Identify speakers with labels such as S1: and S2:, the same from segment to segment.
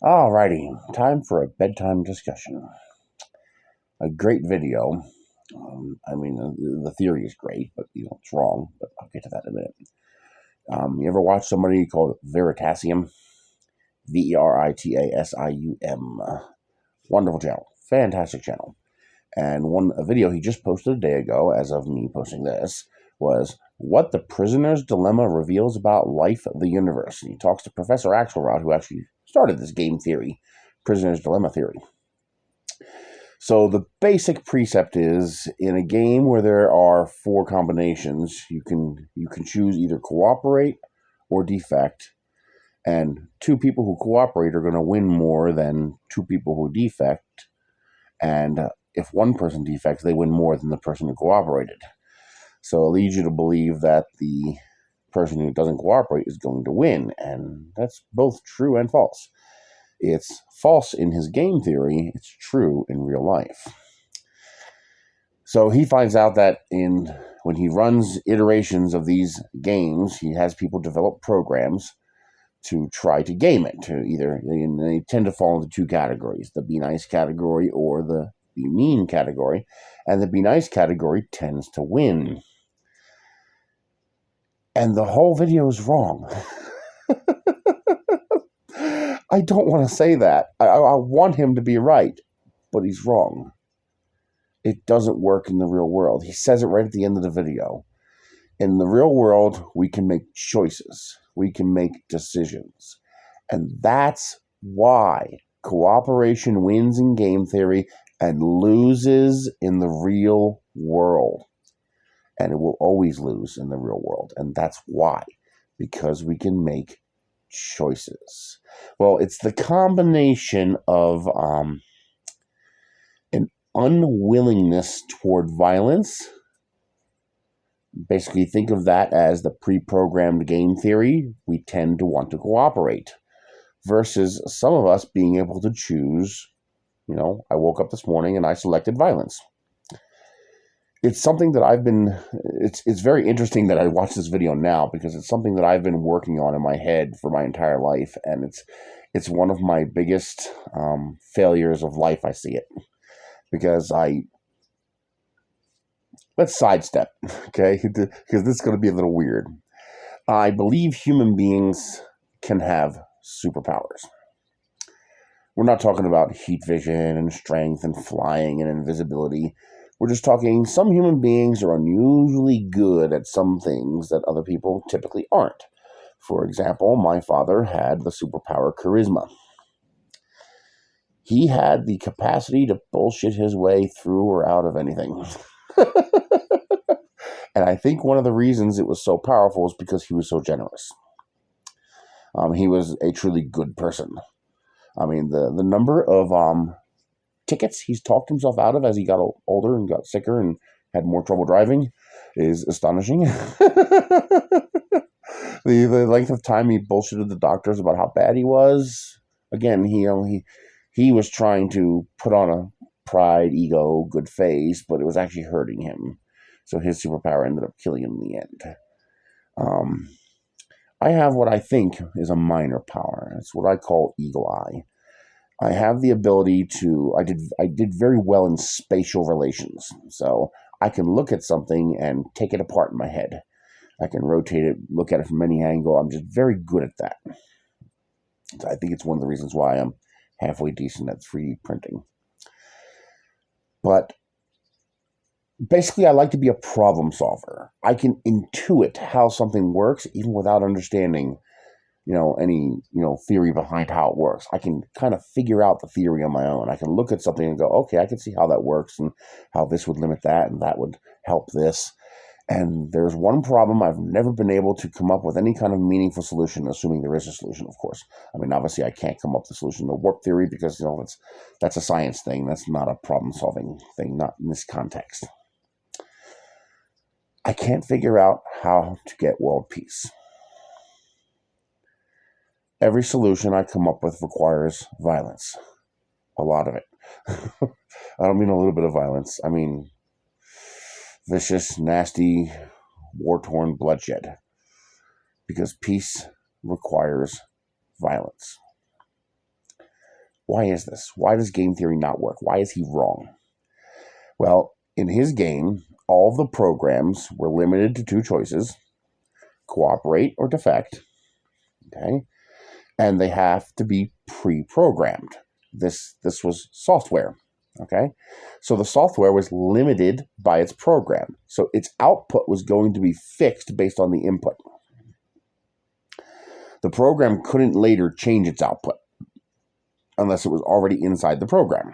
S1: Alrighty, time for a bedtime discussion. A great video. The theory is great, but it's wrong. But I'll get to that in a minute. You ever watch somebody called Veritasium? Veritasium. Wonderful channel, fantastic channel. And a video he just posted a day ago, as of me posting this, was what the prisoner's dilemma reveals about life, the universe. And he talks to Professor Axelrod, who actually started this game theory, prisoner's dilemma theory. So the basic precept is, in a game where there are 4 combinations, you can choose either cooperate or defect, and 2 people who cooperate are going to win more than 2 people who defect, and if one person defects, they win more than the person who cooperated. So it leads you to believe that the person who doesn't cooperate is going to win, and that's both true and false. It's false in his game theory, it's true in real life. So he finds out that when he runs iterations of these games, he has people develop programs to try to game it. They tend to fall into 2 categories, the be nice category or the be mean category, and the be nice category tends to win. And the whole video is wrong. I don't want to say that. I want him to be right, but he's wrong. It doesn't work in the real world. He says it right at the end of the video. In the real world, we can make choices. We can make decisions. And that's why cooperation wins in game theory and loses in the real world. And it will always lose in the real world. And that's why. Because we can make choices. Well, it's the combination of an unwillingness toward violence. Basically, think of that as the pre-programmed game theory. We tend to want to cooperate. Versus some of us being able to choose, I woke up this morning and I selected violence. It's something that it's very interesting that I watch this video now, because it's something that I've been working on in my head for my entire life, and it's one of my biggest failures of life. I see it because let's sidestep, okay? Because this is going to be a little weird. I believe human beings can have superpowers. We're not talking about heat vision and strength and flying and invisibility. We're just talking some human beings are unusually good at some things that other people typically aren't. For example, my father had the superpower charisma. He had the capacity to bullshit his way through or out of anything. And I think one of the reasons it was so powerful is because he was so generous. He was a truly good person. I mean, the number of tickets he's talked himself out of as he got older and got sicker and had more trouble driving is astonishing. The length of time he bullshitted the doctors about how bad he was. Again, he was trying to put on a pride, ego, good face, but it was actually hurting him. So his superpower ended up killing him in the end. I have what I think is a minor power. It's what I call eagle eye. I have the ability I did very well in spatial relations. So I can look at something and take it apart in my head. I can rotate it, look at it from any angle. I'm just very good at that. So I think it's one of the reasons why I'm halfway decent at 3D printing. But basically, I like to be a problem solver. I can intuit how something works even without understanding any theory behind how it works. I can kind of figure out the theory on my own. I can look at something and go, okay, I can see how that works and how this would limit that and that would help this. And there's one problem I've never been able to come up with any kind of meaningful solution, assuming there is a solution, of course. I mean, obviously, I can't come up with the solution to warp theory because, that's a science thing. That's not a problem-solving thing, not in this context. I can't figure out how to get world peace. Every solution I come up with requires violence. A lot of it. I don't mean a little bit of violence. I mean vicious, nasty, war-torn bloodshed. Because peace requires violence. Why is this? Why does game theory not work? Why is he wrong? Well, in his game, all of the programs were limited to two choices: cooperate or defect. Okay, and they have to be pre-programmed. This was software. Okay, so the software was limited by its program, so its output was going to be fixed based on the input. The program couldn't later change its output unless it was already inside the program.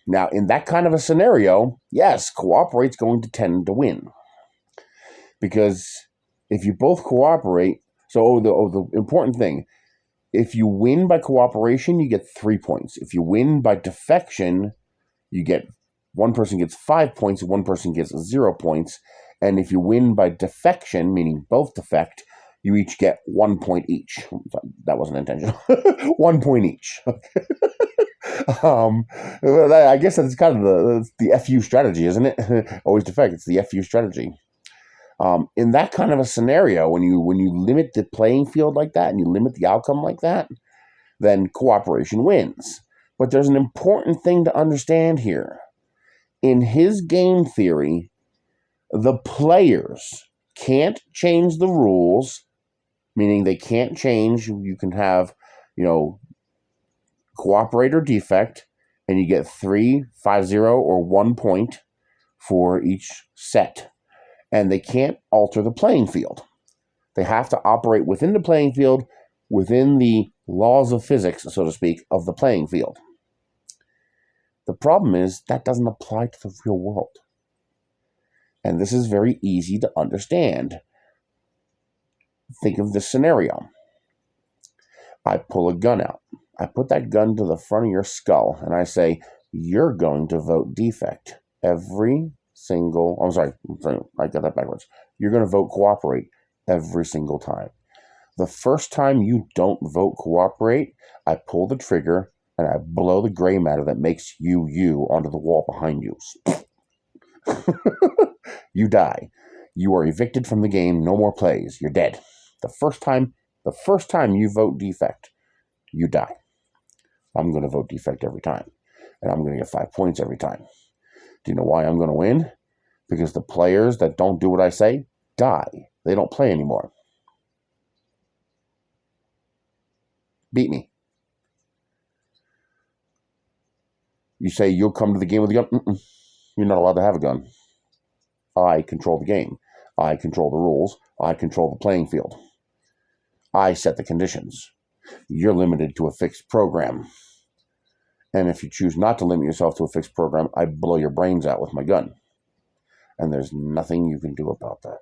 S1: Now, in that kind of a scenario, yes, cooperate's going to tend to win. Because if you both cooperate, the important thing, if you win by cooperation, you get 3 points. If you win by defection, you get one person gets 5 points, one person gets 0 points. And if you win by defection, meaning both defect, you each get 1 point each. That wasn't intentional. 1 point each. I guess that's kind of the FU strategy, isn't it? Always defect. It's the FU strategy. In that kind of a scenario, when you limit the playing field like that and you limit the outcome like that, then cooperation wins. But there's an important thing to understand here. In his game theory, the players can't change the rules, meaning they can't change. You can have, cooperate or defect, and you get 3, 5, 0, or 1 point for each set. And they can't alter the playing field. They have to operate within the playing field, within the laws of physics, so to speak, of the playing field. The problem is that doesn't apply to the real world. And this is very easy to understand. Think of this scenario. I pull a gun out. I put that gun to the front of your skull, and I say, you're going to vote defect every single... I'm sorry, I got that backwards. You're going to vote cooperate every single time. The first time you don't vote cooperate, I pull the trigger, and I blow the gray matter that makes you onto the wall behind you. You die. You are evicted from the game. No more plays. You're dead. The first time you vote defect, you die. I'm going to vote defect every time. And I'm going to get 5 points every time. Do you know why I'm going to win? Because the players that don't do what I say die. They don't play anymore. Beat me. You say you'll come to the game with a gun? Mm-mm. You're not allowed to have a gun. I control the game. I control the rules. I control the playing field. I set the conditions. You're limited to a fixed program. And if you choose not to limit yourself to a fixed program, I blow your brains out with my gun. And there's nothing you can do about that.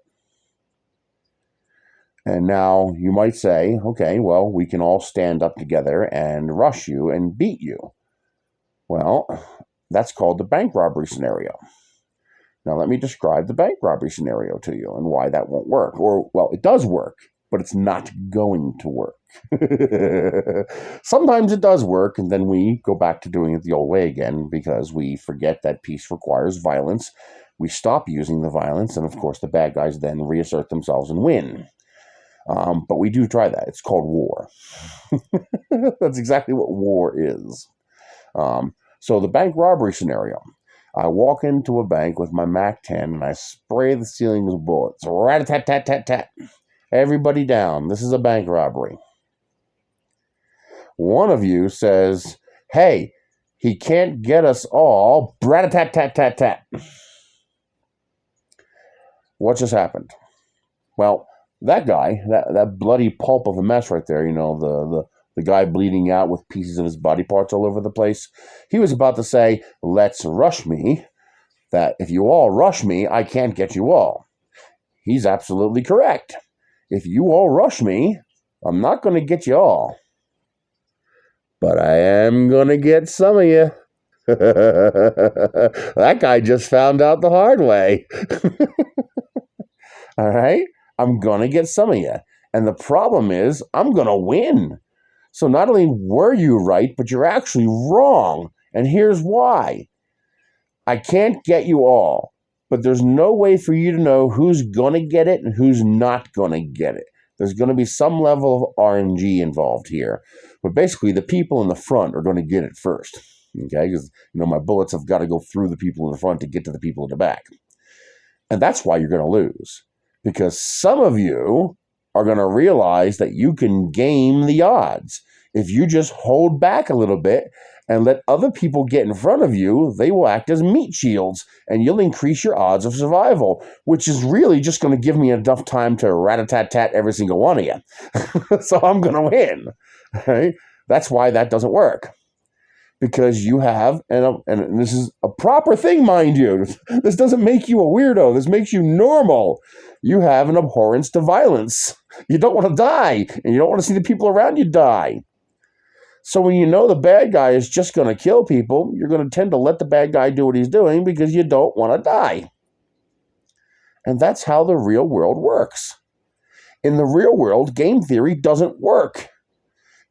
S1: And now you might say, okay, well, we can all stand up together and rush you and beat you. Well, that's called the bank robbery scenario. Now let me describe the bank robbery scenario to you and why that won't work. Or, well, it does work, but it's not going to work. Sometimes it does work, and then we go back to doing it the old way again because we forget that peace requires violence. We stop using the violence, and of course the bad guys then reassert themselves and win. But we do try that. It's called war. That's exactly what war is. So the bank robbery scenario. I walk into a bank with my MAC-10 and I spray the ceiling with bullets. Rat-a-tat-tat-tat-tat. Everybody down. This is a bank robbery. One of you says, hey, he can't get us all. Rat-a-tat-tat-tat-tat. What just happened? Well, that guy, that bloody pulp of a mess right there, the guy bleeding out with pieces of his body parts all over the place, he was about to say, let's rush me, that if you all rush me, I can't get you all. He's absolutely correct. If you all rush me, I'm not going to get you all. But I am going to get some of you. That guy just found out the hard way. All right? I'm going to get some of you. And the problem is, I'm going to win. So not only were you right, but you're actually wrong. And here's why. I can't get you all, but there's no way for you to know who's going to get it and who's not going to get it. There's going to be some level of RNG involved here. But basically, the people in the front are going to get it first. Okay? Because, my bullets have got to go through the people in the front to get to the people in the back. And that's why you're going to lose. Because some of you are going to realize that you can game the odds. If you just hold back a little bit and let other people get in front of you, they will act as meat shields, and you'll increase your odds of survival, which is really just going to give me enough time to rat-a-tat-tat every single one of you. So I'm going to win. Right? That's why that doesn't work. Because you have, and this is a proper thing, mind you. This doesn't make you a weirdo. This makes you normal. You have an abhorrence to violence. You don't want to die, and you don't want to see the people around you die. So when you know the bad guy is just going to kill people, you're going to tend to let the bad guy do what he's doing because you don't want to die. And that's how the real world works. In the real world, game theory doesn't work.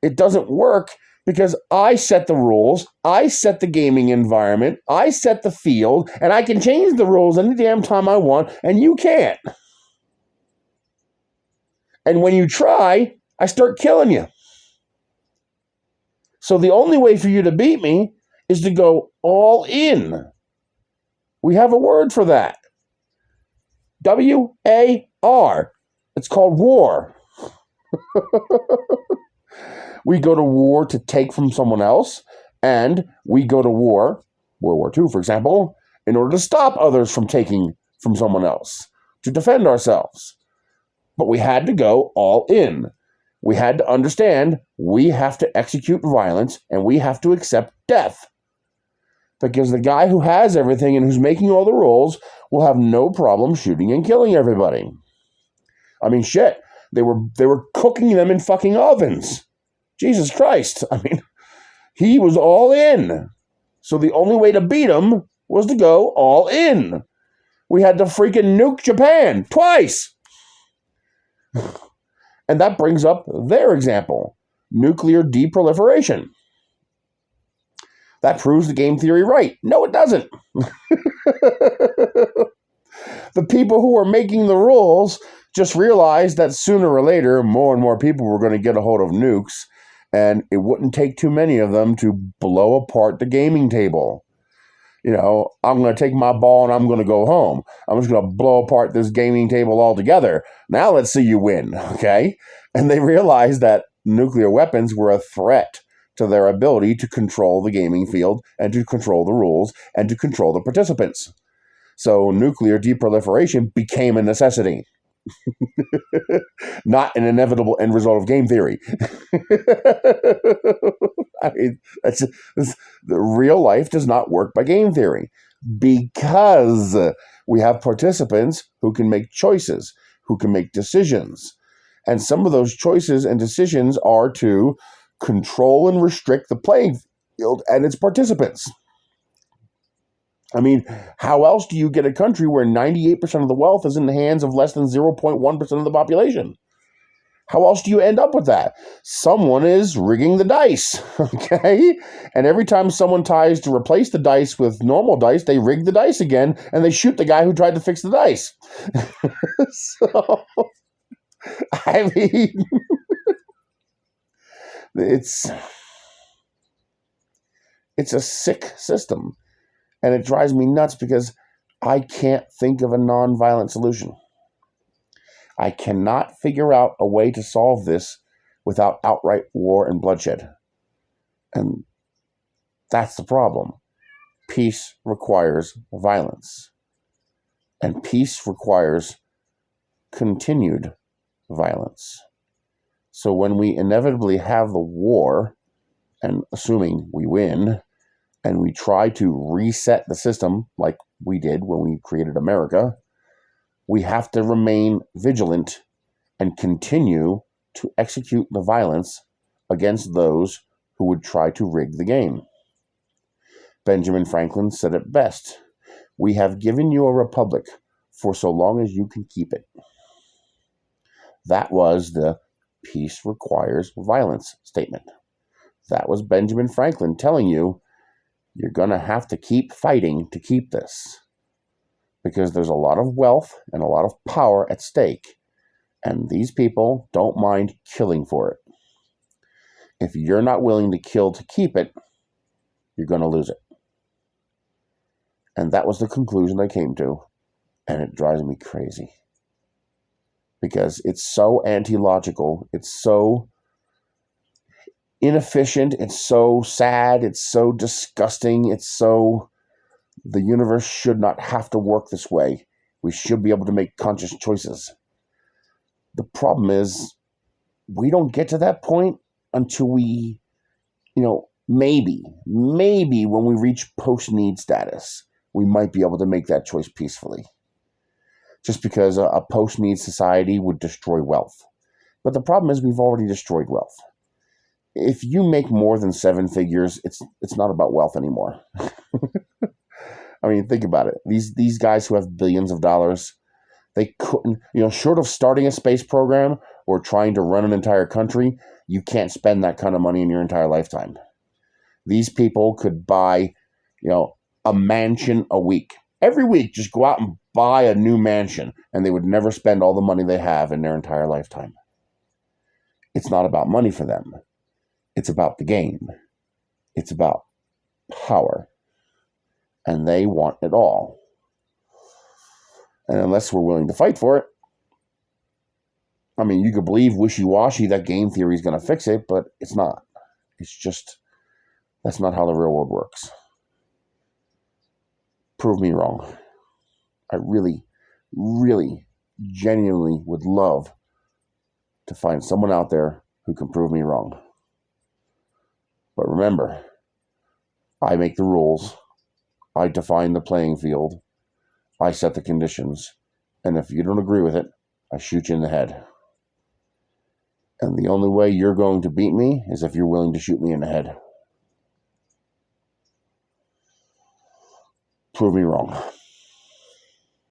S1: It doesn't work because I set the rules, I set the gaming environment, I set the field, and I can change the rules any damn time I want, and you can't. And when you try, I start killing you. So the only way for you to beat me is to go all in. We have a word for that. W-A-R. It's called war. We go to war to take from someone else, and we go to war, World War II, for example, in order to stop others from taking from someone else, to defend ourselves. But we had to go all in. We had to understand we have to execute violence and we have to accept death. Because the guy who has everything and who's making all the rules will have no problem shooting and killing everybody. I mean, shit, they were cooking them in fucking ovens. Jesus Christ. I mean, he was all in. So the only way to beat him was to go all in. We had to freaking nuke Japan twice. And that brings up their example, nuclear deproliferation. That proves the game theory right. No, it doesn't. The people who are making the rules just realized that sooner or later, more and more people were going to get a hold of nukes, and it wouldn't take too many of them to blow apart the gaming table. I'm going to take my ball and I'm going to go home. I'm just going to blow apart this gaming table altogether. Now let's see you win, okay? And they realized that nuclear weapons were a threat to their ability to control the gaming field and to control the rules and to control the participants. So nuclear deproliferation became a necessity. Not an inevitable end result of game theory. I mean, the real life does not work by game theory because we have participants who can make choices, who can make decisions. And some of those choices and decisions are to control and restrict the playing field and its participants. I mean, how else do you get a country where 98% of the wealth is in the hands of less than 0.1% of the population? How else do you end up with that? Someone is rigging the dice, okay? And every time someone tries to replace the dice with normal dice, they rig the dice again, and they shoot the guy who tried to fix the dice. So, I mean, it's a sick system. And it drives me nuts because I can't think of a nonviolent solution. I cannot figure out a way to solve this without outright war and bloodshed. And that's the problem. Peace requires violence. And peace requires continued violence. So when we inevitably have the war, and assuming we win, and we try to reset the system like we did when we created America, we have to remain vigilant and continue to execute the violence against those who would try to rig the game. Benjamin Franklin said it best, "We have given you a republic for so long as you can keep it." That was the peace requires violence statement. That was Benjamin Franklin telling you, you're going to have to keep fighting to keep this. Because there's a lot of wealth and a lot of power at stake. And these people don't mind killing for it. If you're not willing to kill to keep it, you're going to lose it. And that was the conclusion I came to. And it drives me crazy. Because it's so anti-logical. It's so inefficient. It's so sad. It's so disgusting. It's so... The universe should not have to work this way. We should be able to make conscious choices. The problem is, we don't get to that point until we, maybe when we reach post-need status, we might be able to make that choice peacefully. Just because a post-need society would destroy wealth. But the problem is, we've already destroyed wealth. If you make more than 7 figures, it's not about wealth anymore. I mean, think about it. These guys who have billions of dollars, they couldn't, short of starting a space program or trying to run an entire country, you can't spend that kind of money in your entire lifetime. These people could buy, a mansion a week. Every week, just go out and buy a new mansion, and they would never spend all the money they have in their entire lifetime. It's not about money for them. It's about the game. It's about power. And they want it all. And unless we're willing to fight for it, I mean, you could believe wishy-washy that game theory is going to fix it, but it's not. It's just, that's not how the real world works. Prove me wrong. I really, really, genuinely would love to find someone out there who can prove me wrong. But remember, I make the rules. I define the playing field. I set the conditions. And if you don't agree with it, I shoot you in the head. And the only way you're going to beat me is if you're willing to shoot me in the head. Prove me wrong.